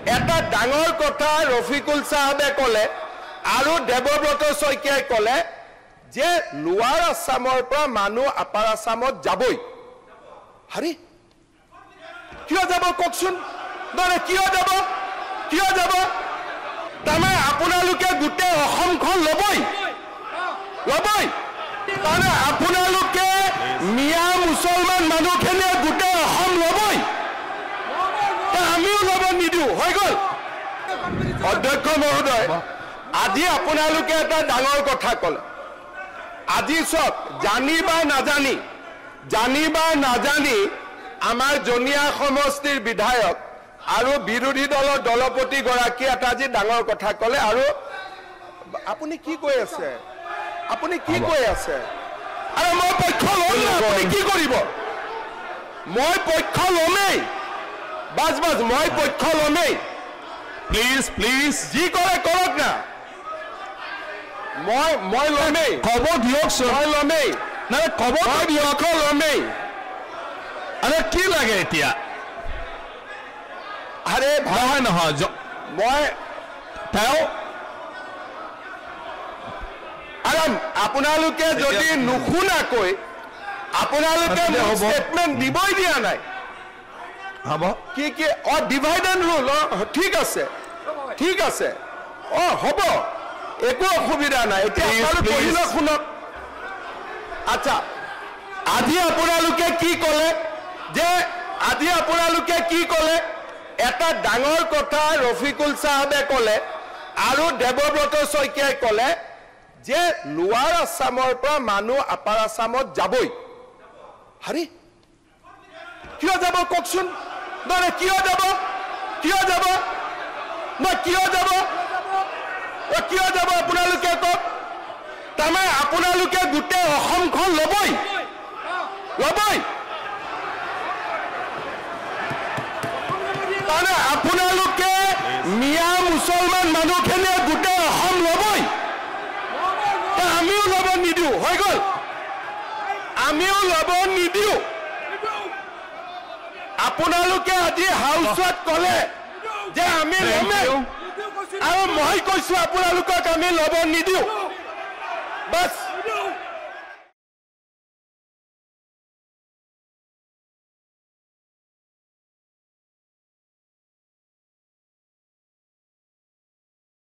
এটা ডাঙৰ কথা ৰফিকুল সাহেবে কলে আৰু দেৱব্ৰত শইকীয়াই কলে যে লোৱাৰ আসামৰ পৰা মানুহ আপাৰ আসামত যাবই হাৰি কিয় যাব ককচোন দৰে কিয় যাব তাৰমানে আপোনালোকে গোটেই অসমখন ল'বই তাৰমানে আপোনালোকে মিয়া মুছলমান মানুহখিনিয়ে গোটেই অসম ল'বই আমিও ল'ব নিদিওঁ হৈ গ'ল অধ্যক্ষ মহোদয় আজি আপোনালোকে এটা ডাঙৰ কথা ক'লে আজি চব জানি বা নাজানি আমাৰ জনিয়া সমষ্টিৰ বিধায়ক আৰু বিৰোধী দলৰ দলপতি গৰাকী এটা আজি ডাঙৰ কথা ক'লে আৰু আপুনি কি কৈ আছে আৰু মই পক্ষ ল'ম না আপুনি কি কৰিব মই পক্ষ ল'মেই বাজ মই পক্ষ ল'মেই প্লিজ যি কৰে কৰক না মই ল'মেই ক'ব দিয়কচোন মই ল'মেই নাই ক'ব দিয়ক ল'মেই আরে কি লাগে এতিয়া আরে ভাই নহয় মই তাও আরাম আপোনালোকে যদি নুশুনাকৈ আপোনালোকে স্টেটমেন্ট দিবই দিয়া নাই হ'ব কি ডিভাইড এন্ড রুল ঠিক আছে হ'ব একো অসুবিধা নাই এতিয়া আপোনালোকে পঢ়িল শুনক আচ্ছা আজি আপোনালোকে কি ক'লে এটা ডাঙৰ কথা ৰফিকুল সাহেবে ক'লে আৰু দেৱব্ৰত শইকীয়াই ক'লে যে লোৱাৰ আসামৰ পৰা মানুহ আপাৰ আসামত যাবই হাৰি কিয় যাব ককচোন দৰে কিয় যাব আপোনালোকে কওক তাৰমানে আপোনালোকে গোটেই অসমখন ল'বই তাৰমানে আপোনালোকে মিয়া মুছলমান মানুহখিনিয়ে গোটেই অসম ল'বই আমিও ল'ব নিদিওঁ হৈ গ'ল আপোনালোকে আজি হাউচত ক'লে যে আমি ল'মেই আৰু মই কৈছো আপোনালোকক আমি ল'ব নিদিওঁ বাছ